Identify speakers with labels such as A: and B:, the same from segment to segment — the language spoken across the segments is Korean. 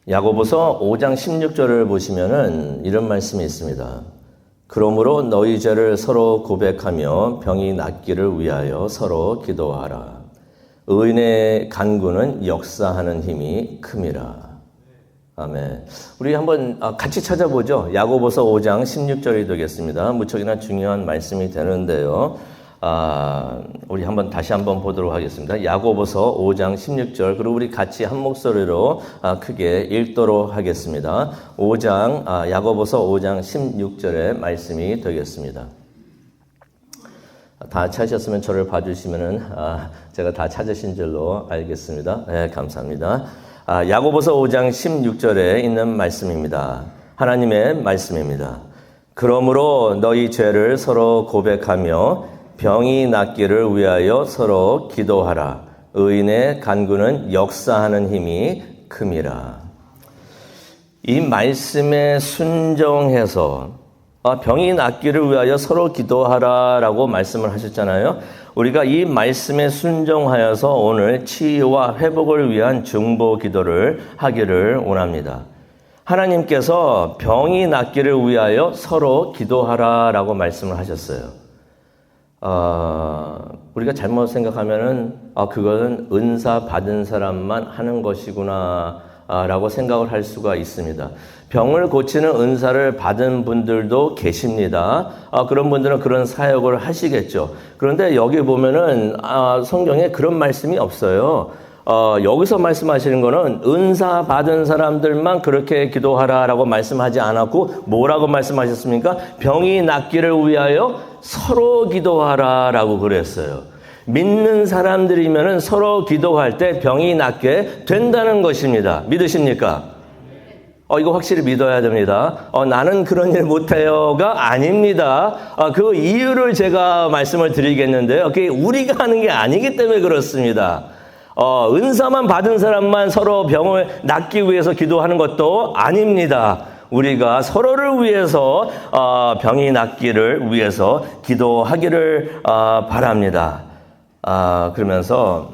A: 야고보서 5장 16절을 보시면은 이런 말씀이 있습니다. 그러므로 너희 죄를 서로 고백하며 병이 낫기를 위하여 서로 기도하라. 의인의 간구는 역사하는 힘이 큼이라. 아멘. 우리 한번 같이 찾아보죠. 야고보서 5장 16절이 되겠습니다. 무척이나 중요한 말씀이 되는데요. 우리 다시 한번 보도록 하겠습니다. 야고보서 5장 16절, 그리고 우리 같이 한 목소리로 크게 읽도록 하겠습니다. 야고보서 5장 16절의 말씀이 되겠습니다. 다 찾으셨으면 저를 봐주시면은, 제가 다 찾으신 줄로 알겠습니다. 네, 감사합니다. 야고보서 5장 16절에 있는 말씀입니다. 하나님의 말씀입니다. 그러므로 너희 죄를 서로 고백하며 병이 낫기를 위하여 서로 기도하라. 의인의 간구는 역사하는 힘이 큼이라. 이 말씀에 순종해서 병이 낫기를 위하여 서로 기도하라라고 말씀을 하셨잖아요. 우리가 이 말씀에 순종하여서 오늘 치유와 회복을 위한 중보 기도를 하기를 원합니다. 하나님께서 병이 낫기를 위하여 서로 기도하라라고 말씀을 하셨어요. 우리가 잘못 생각하면은, 그거는 은사 받은 사람만 하는 것이구나, 라고 생각을 할 수가 있습니다. 병을 고치는 은사를 받은 분들도 계십니다. 그런 분들은 그런 사역을 하시겠죠. 그런데 여기 보면은, 성경에 그런 말씀이 없어요. 여기서 말씀하시는 거는 은사 받은 사람들만 그렇게 기도하라라고 말씀하지 않았고, 뭐라고 말씀하셨습니까? 병이 낫기를 위하여 서로 기도하라라고 그랬어요. 믿는 사람들이면 서로 기도할 때 병이 낫게 된다는 것입니다. 믿으십니까? 이거 확실히 믿어야 됩니다. 나는 그런 일 못해요가 아닙니다. 그 이유를 제가 말씀을 드리겠는데요. 그게 우리가 하는 게 아니기 때문에 그렇습니다. 은사만 받은 사람만 서로 병을 낫기 위해서 기도하는 것도 아닙니다. 우리가 서로를 위해서 병이 낫기를 위해서 기도하기를 바랍니다. 그러면서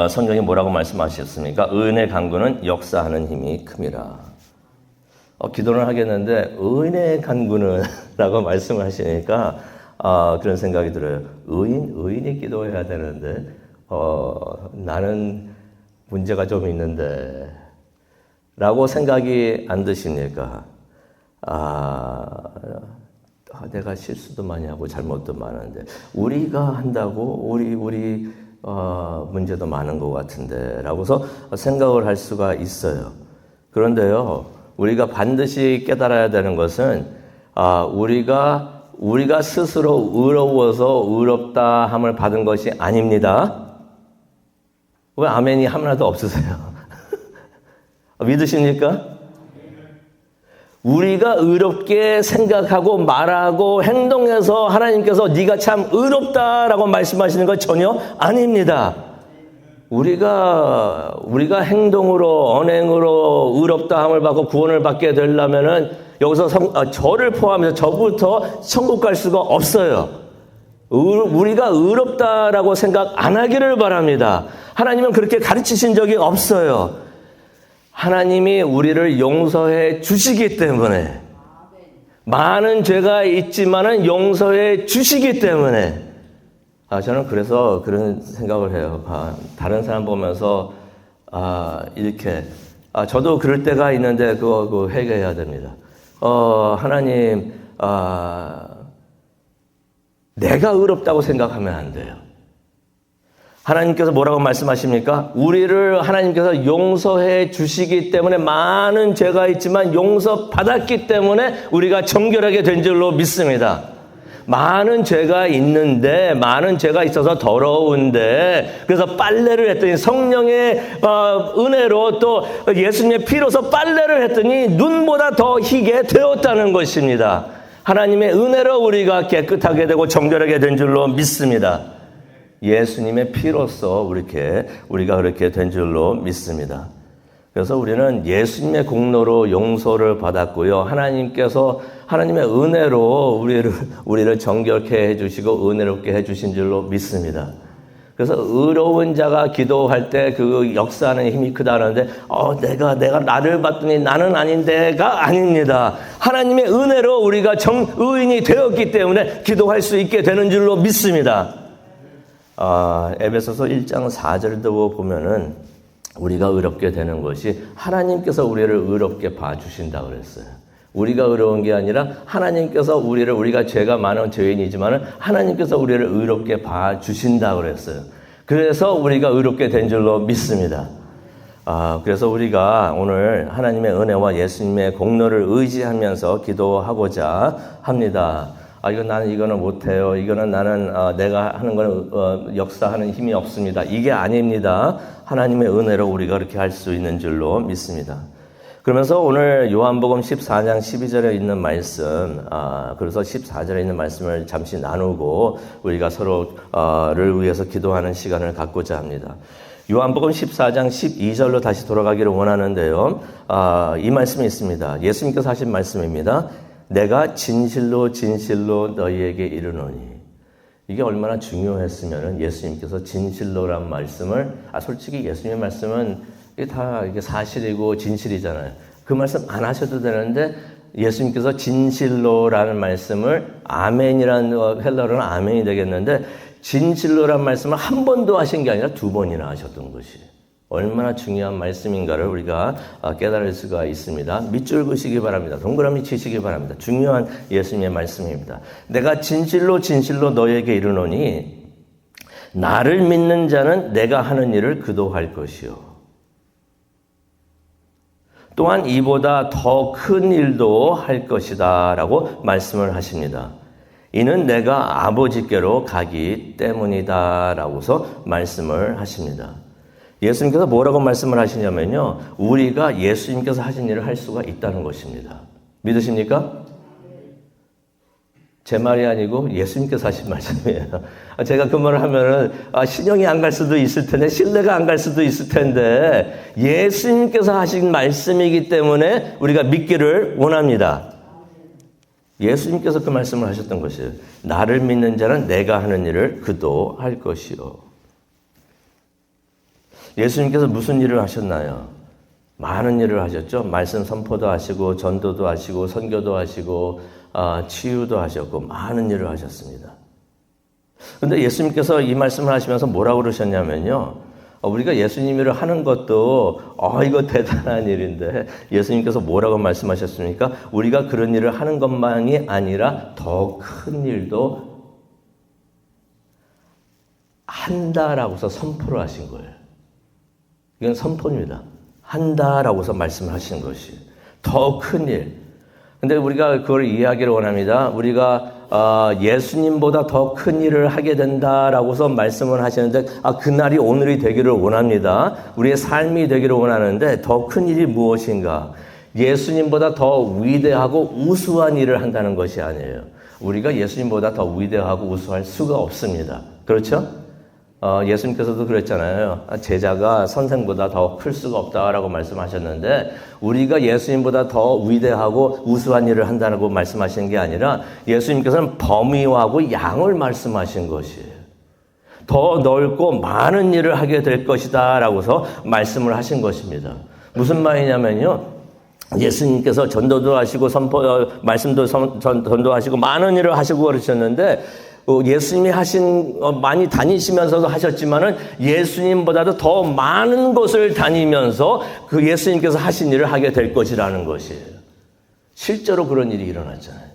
A: 성경이 뭐라고 말씀하셨습니까? 의인의 간구는 역사하는 힘이 큼이라. 기도를 하겠는데 의인의 간구는 라고 말씀을 하시니까 그런 생각이 들어요. 의인이 기도해야 되는데 나는 문제가 좀 있는데 라고 생각이 안 드십니까? 내가 실수도 많이 하고 잘못도 많은데 우리가 한다고 우리 문제도 많은 것 같은데 라고서 생각을 할 수가 있어요. 그런데요, 우리가 반드시 깨달아야 되는 것은 우리가 스스로 의로워서 의롭다 함을 받은 것이 아닙니다. 왜 아멘이 하나도 없으세요? 믿으십니까? 우리가 의롭게 생각하고 말하고 행동해서 하나님께서 네가 참 의롭다라고 말씀하시는 것 전혀 아닙니다. 우리가 행동으로 언행으로 의롭다함을 받고 구원을 받게 되려면은 여기서 저를 포함해서 저부터 천국 갈 수가 없어요. 우리가 의롭다라고 생각 안 하기를 바랍니다. 하나님은 그렇게 가르치신 적이 없어요. 하나님이 우리를 용서해 주시기 때문에, 많은 죄가 있지만은 용서해 주시기 때문에, 저는 그래서 그런 생각을 해요. 다른 사람 보면서 이렇게 저도 그럴 때가 있는데 그거 회개해야 됩니다. 하나님, 내가 의롭다고 생각하면 안 돼요. 하나님께서 뭐라고 말씀하십니까? 우리를 하나님께서 용서해 주시기 때문에, 많은 죄가 있지만 용서받았기 때문에 우리가 정결하게 된 줄로 믿습니다. 많은 죄가 있는데, 많은 죄가 있어서 더러운데, 그래서 빨래를 했더니 성령의 은혜로 또 예수님의 피로서 빨래를 했더니 눈보다 더 희게 되었다는 것입니다. 하나님의 은혜로 우리가 깨끗하게 되고 정결하게 된 줄로 믿습니다. 예수님의 피로써 우리가 그렇게 된 줄로 믿습니다. 그래서 우리는 예수님의 공로로 용서를 받았고요. 하나님의 은혜로 우리를 정결케 해주시고 은혜롭게 해주신 줄로 믿습니다. 그래서 의로운 자가 기도할 때 그 역사하는 힘이 크다는데 내가 나를 봤더니 나는 아닌데가 아닙니다. 하나님의 은혜로 우리가 의인이 되었기 때문에 기도할 수 있게 되는 줄로 믿습니다. 에베소서 1장 4절도 보면은 우리가 의롭게 되는 것이 하나님께서 우리를 의롭게 봐주신다 그랬어요. 우리가 의로운 게 아니라 하나님께서 우리가 죄가 많은 죄인이지만 하나님께서 우리를 의롭게 봐주신다 그랬어요. 그래서 우리가 의롭게 된 줄로 믿습니다. 그래서 우리가 오늘 하나님의 은혜와 예수님의 공로를 의지하면서 기도하고자 합니다. 이거는 못해요. 이거는 나는 내가 하는 거는 역사하는 힘이 없습니다. 이게 아닙니다. 하나님의 은혜로 우리가 그렇게 할 수 있는 줄로 믿습니다. 그러면서 오늘 요한복음 14장 12절에 있는 말씀, 그래서 14절에 있는 말씀을 잠시 나누고 우리가 서로를 위해서 기도하는 시간을 갖고자 합니다. 요한복음 14장 12절로 다시 돌아가기를 원하는데요. 이 말씀이 있습니다. 예수님께서 하신 말씀입니다. 내가 진실로 진실로 너희에게 이르노니. 이게 얼마나 중요했으면 예수님께서 진실로란 말씀을, 솔직히 예수님의 말씀은 이게 사실이고 진실이잖아요. 그 말씀 안 하셔도 되는데 예수님께서 진실로라는 말씀을, 아멘이라는 헬라어로는 아멘이 되겠는데 진실로라는 말씀을 한 번도 하신 게 아니라 두 번이나 하셨던 것이 얼마나 중요한 말씀인가를 우리가 깨달을 수가 있습니다. 밑줄 그시기 바랍니다. 동그라미 치시기 바랍니다. 중요한 예수님의 말씀입니다. 내가 진실로 진실로 너에게 이르노니 나를 믿는 자는 내가 하는 일을 그도 할 것이요. 또한 이보다 더 큰 일도 할 것이다 라고 말씀을 하십니다. 이는 내가 아버지께로 가기 때문이다 라고서 말씀을 하십니다. 예수님께서 뭐라고 말씀을 하시냐면요. 우리가 예수님께서 하신 일을 할 수가 있다는 것입니다. 믿으십니까? 제 말이 아니고 예수님께서 하신 말씀이에요. 제가 그 말을 하면은 신용이 안 갈 수도 있을 텐데, 신뢰가 안 갈 수도 있을 텐데, 예수님께서 하신 말씀이기 때문에 우리가 믿기를 원합니다. 예수님께서 그 말씀을 하셨던 것이에요. 나를 믿는 자는 내가 하는 일을 그도 할 것이요. 예수님께서 무슨 일을 하셨나요? 많은 일을 하셨죠. 말씀 선포도 하시고 전도도 하시고 선교도 하시고 치유도 하셨고 많은 일을 하셨습니다. 그런데 예수님께서 이 말씀을 하시면서 뭐라고 그러셨냐면요. 우리가 예수님 일을 하는 것도 이거 대단한 일인데 예수님께서 뭐라고 말씀하셨습니까? 우리가 그런 일을 하는 것만이 아니라 더 큰 일도 한다라고서 선포를 하신 거예요. 이건 선포입니다. 한다라고서 말씀을 하신 것이 더 큰 일. 근데 우리가 그걸 이해하기를 원합니다. 우리가 예수님보다 더 큰 일을 하게 된다라고서 말씀을 하시는데 그날이 오늘이 되기를 원합니다. 우리의 삶이 되기를 원하는데 더 큰 일이 무엇인가? 예수님보다 더 위대하고 우수한 일을 한다는 것이 아니에요. 우리가 예수님보다 더 위대하고 우수할 수가 없습니다. 그렇죠? 예수님께서도 그랬잖아요. 제자가 선생보다 더 클 수가 없다라고 말씀하셨는데 우리가 예수님보다 더 위대하고 우수한 일을 한다고 말씀하신 게 아니라 예수님께서는 범위하고 양을 말씀하신 것이에요. 더 넓고 많은 일을 하게 될 것이다 라고서 말씀을 하신 것입니다. 무슨 말이냐면요. 예수님께서 전도도 하시고 말씀도 전도하시고 많은 일을 하시고 그러셨는데 예수님이 많이 다니시면서도 하셨지만은 예수님보다도 더 많은 곳을 다니면서 그 예수님께서 하신 일을 하게 될 것이라는 것이에요. 실제로 그런 일이 일어났잖아요.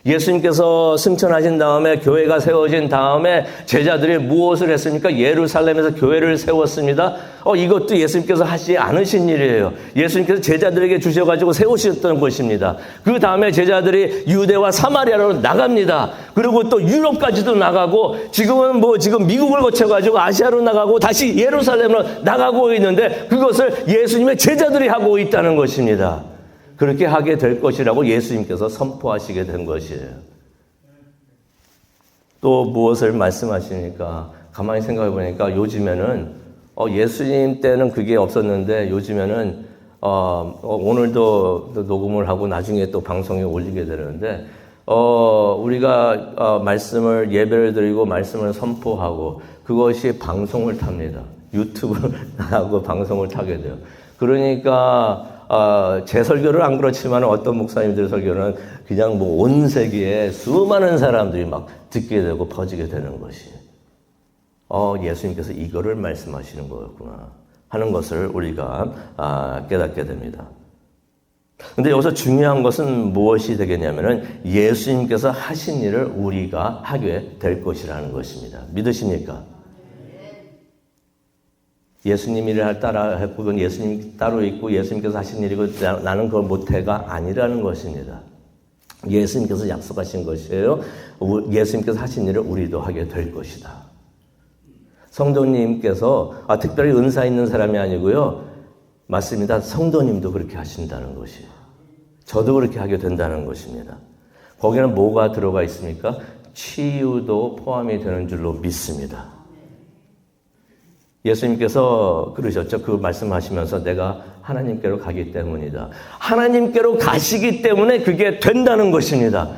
A: 예수님께서 승천하신 다음에 교회가 세워진 다음에 제자들이 무엇을 했습니까? 예루살렘에서 교회를 세웠습니다. 이것도 예수님께서 하시지 않으신 일이에요. 예수님께서 제자들에게 주셔가지고 세우셨던 것입니다. 그 다음에 제자들이 유대와 사마리아로 나갑니다. 그리고 또 유럽까지도 나가고 지금 미국을 거쳐가지고 아시아로 나가고 다시 예루살렘으로 나가고 있는데 그것을 예수님의 제자들이 하고 있다는 것입니다. 그렇게 하게 될 것이라고 예수님께서 선포하시게 된 것이에요. 또 무엇을 말씀하시니까 가만히 생각해 보니까 요즘에는 예수님 때는 그게 없었는데 요즘에는 오늘도 녹음을 하고 나중에 또 방송에 올리게 되는데 우리가 말씀을 예배를 드리고 말씀을 선포하고 그것이 방송을 탑니다. 유튜브를 하고 방송을 타게 돼요. 그러니까 제 설교를 안 그렇지만 어떤 목사님들 설교는 그냥 뭐 온 세계에 수많은 사람들이 막 듣게 되고 퍼지게 되는 것이 예수님께서 이거를 말씀하시는 거였구나 하는 것을 우리가 깨닫게 됩니다. 근데 여기서 중요한 것은 무엇이 되겠냐면은 예수님께서 하신 일을 우리가 하게 될 것이라는 것입니다. 믿으십니까? 예수님 일을 따라 했고 그건 예수님 따로 있고 예수님께서 하신 일이고 나는 그걸 못해가 아니라는 것입니다. 예수님께서 약속하신 것이에요. 예수님께서 하신 일을 우리도 하게 될 것이다. 성도님께서 특별히 은사 있는 사람이 아니고요. 맞습니다. 성도님도 그렇게 하신다는 것이에요. 저도 그렇게 하게 된다는 것입니다. 거기는 뭐가 들어가 있습니까? 치유도 포함이 되는 줄로 믿습니다. 예수님께서 그러셨죠. 그 말씀하시면서 내가 하나님께로 가기 때문이다. 하나님께로 가시기 때문에 그게 된다는 것입니다.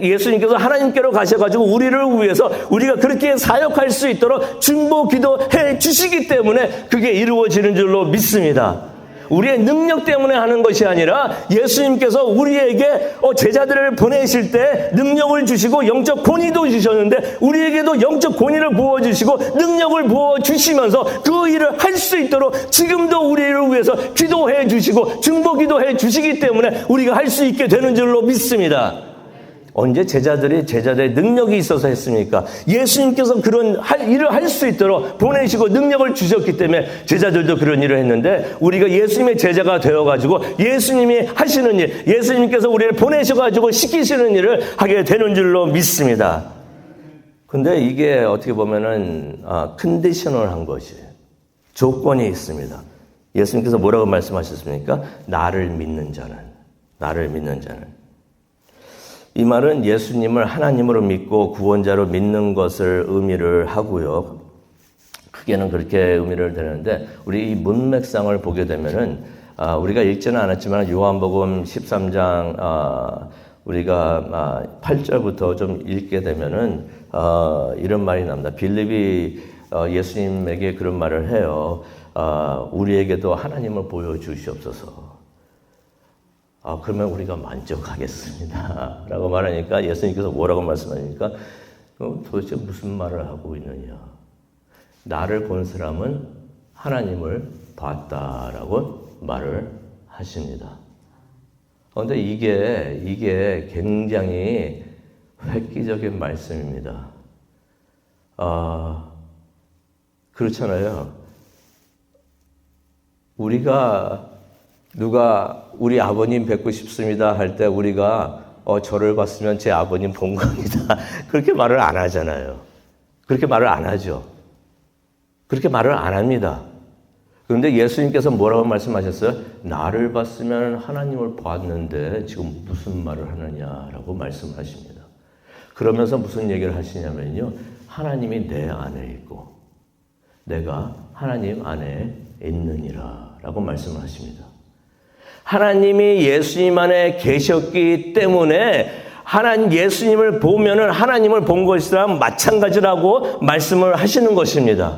A: 예수님께서 하나님께로 가셔가지고 우리를 위해서 우리가 그렇게 사역할 수 있도록 중보 기도해 주시기 때문에 그게 이루어지는 줄로 믿습니다. 우리의 능력 때문에 하는 것이 아니라 예수님께서 우리에게 제자들을 보내실 때 능력을 주시고 영적 권위도 주셨는데 우리에게도 영적 권위를 부어주시고 능력을 부어주시면서 그 일을 할 수 있도록 지금도 우리를 위해서 기도해 주시고 중보 기도해 주시기 때문에 우리가 할 수 있게 되는 줄로 믿습니다. 언제 제자들의 능력이 있어서 했습니까? 예수님께서 그런 일을 할 수 있도록 보내시고 능력을 주셨기 때문에 제자들도 그런 일을 했는데 우리가 예수님의 제자가 되어가지고 예수님이 하시는 일, 예수님께서 우리를 보내셔가지고 시키시는 일을 하게 되는 줄로 믿습니다. 근데 이게 어떻게 보면은 컨디셔널한 것이에요. 조건이 있습니다. 예수님께서 뭐라고 말씀하셨습니까? 나를 믿는 자는. 이 말은 예수님을 하나님으로 믿고 구원자로 믿는 것을 의미를 하고요. 크게는 그렇게 의미를 되는데 우리 이 문맥상을 보게 되면은 우리가 읽지는 않았지만 요한복음 13장 우리가 8절부터 좀 읽게 되면은 이런 말이 납니다. 빌립이 예수님에게 그런 말을 해요. 우리에게도 하나님을 보여주시옵소서. 그러면 우리가 만족하겠습니다. 라고 말하니까 예수님께서 뭐라고 말씀하십니까? 도대체 무슨 말을 하고 있느냐? 나를 본 사람은 하나님을 봤다라고 말을 하십니다. 그런데 이게 굉장히 획기적인 말씀입니다. 그렇잖아요. 누가 우리 아버님 뵙고 싶습니다 할 때 우리가 저를 봤으면 제 아버님 본 겁니다. 그렇게 말을 안 하잖아요. 그렇게 말을 안 하죠. 그렇게 말을 안 합니다. 그런데 예수님께서 뭐라고 말씀하셨어요? 나를 봤으면 하나님을 봤는데 지금 무슨 말을 하느냐라고 말씀하십니다. 그러면서 무슨 얘기를 하시냐면요. 하나님이 내 안에 있고 내가 하나님 안에 있느니라 라고 말씀을 하십니다. 하나님이 예수님 안에 계셨기 때문에 예수님을 보면은 하나님을 본 것이랑 마찬가지라고 말씀을 하시는 것입니다.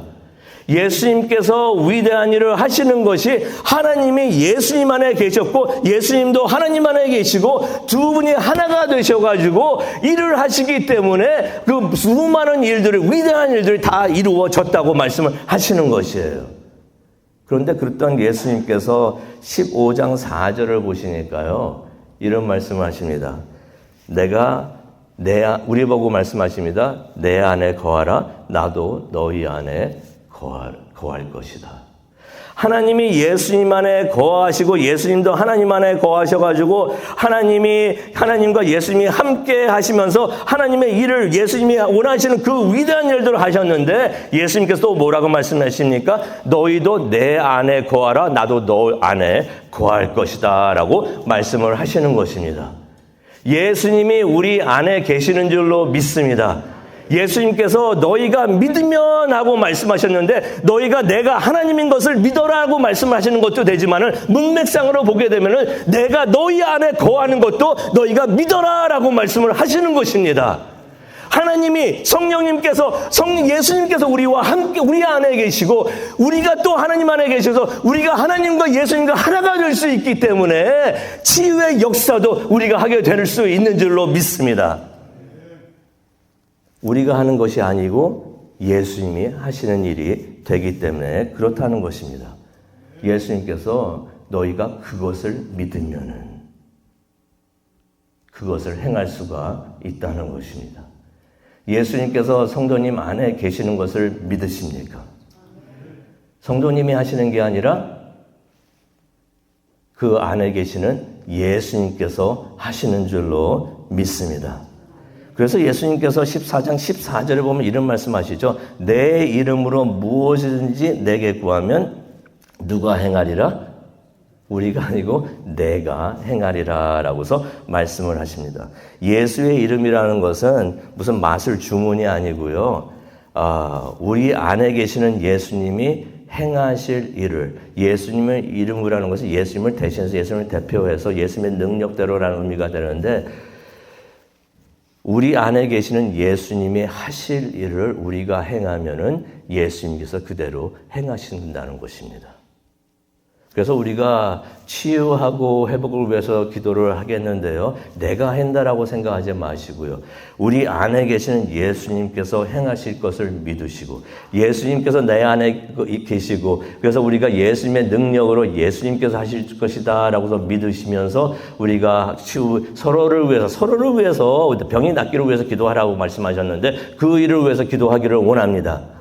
A: 예수님께서 위대한 일을 하시는 것이 하나님이 예수님 안에 계셨고 예수님도 하나님 안에 계시고 두 분이 하나가 되셔가지고 일을 하시기 때문에 그 수많은 일들이 위대한 일들이 다 이루어졌다고 말씀을 하시는 것이에요. 그런데 그랬던 예수님께서 15장 4절을 보시니까요. 이런 말씀을 하십니다. 우리 보고 말씀하십니다. 내 안에 거하라. 나도 너희 안에 거할 것이다. 하나님이 예수님 안에 거하시고 예수님도 하나님 안에 거하셔가지고 하나님과 예수님이 함께 하시면서 하나님의 일을 예수님이 원하시는 그 위대한 일들을 하셨는데 예수님께서 또 뭐라고 말씀하십니까? 너희도 내 안에 거하라. 나도 너 안에 거할 것이다 라고 말씀을 하시는 것입니다. 예수님이 우리 안에 계시는 줄로 믿습니다. 예수님께서 너희가 믿으면 하고 말씀하셨는데 너희가 내가 하나님인 것을 믿어라 하고 말씀하시는 것도 되지만은 문맥상으로 보게 되면은 내가 너희 안에 거하는 것도 너희가 믿어라 라고 말씀을 하시는 것입니다. 하나님이 성령님께서 예수님께서 우리와 함께 우리 안에 계시고 우리가 또 하나님 안에 계셔서 우리가 하나님과 예수님과 하나가 될 수 있기 때문에 치유의 역사도 우리가 하게 될 수 있는 줄로 믿습니다. 우리가 하는 것이 아니고 예수님이 하시는 일이 되기 때문에 그렇다는 것입니다. 예수님께서 너희가 그것을 믿으면은 그것을 행할 수가 있다는 것입니다. 예수님께서 성도님 안에 계시는 것을 믿으십니까? 성도님이 하시는 게 아니라 그 안에 계시는 예수님께서 하시는 줄로 믿습니다. 그래서 예수님께서 14장 14절에 보면 이런 말씀하시죠. 내 이름으로 무엇이든지 내게 구하면 누가 행하리라? 우리가 아니고 내가 행하리라 라고서 말씀을 하십니다. 예수의 이름이라는 것은 무슨 마술 주문이 아니고요. 우리 안에 계시는 예수님이 행하실 일을, 예수님의 이름이라는 것은 예수님을 대신해서 예수님을 대표해서 예수님의 능력대로라는 의미가 되는데 우리 안에 계시는 예수님이 하실 일을 우리가 행하면은 예수님께서 그대로 행하신다는 것입니다. 그래서 우리가 치유하고 회복을 위해서 기도를 하겠는데요. 내가 한다라고 생각하지 마시고요. 우리 안에 계시는 예수님께서 행하실 것을 믿으시고 예수님께서 내 안에 계시고 그래서 우리가 예수님의 능력으로 예수님께서 하실 것이다 라고서 믿으시면서 우리가 서로를 위해서 병이 낫기를 위해서 기도하라고 말씀하셨는데 그 일을 위해서 기도하기를 원합니다.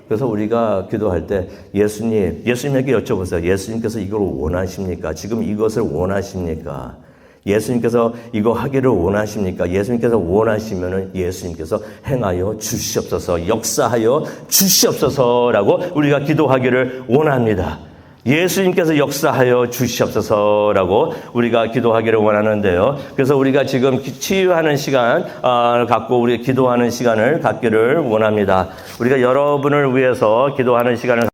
A: 그래서 우리가 기도할 때 예수님에게 여쭤보세요. 예수님께서 이걸 원하십니까? 지금 이것을 원하십니까? 예수님께서 이거 하기를 원하십니까? 예수님께서 원하시면은 예수님께서 행하여 주시옵소서, 역사하여 주시옵소서라고 우리가 기도하기를 원합니다. 예수님께서 역사하여 주시옵소서라고 우리가 기도하기를 원하는데요. 그래서 우리가 지금 치유하는 시간 갖고 우리 기도하는 시간을 갖기를 원합니다. 우리가 여러분을 위해서 기도하는 시간을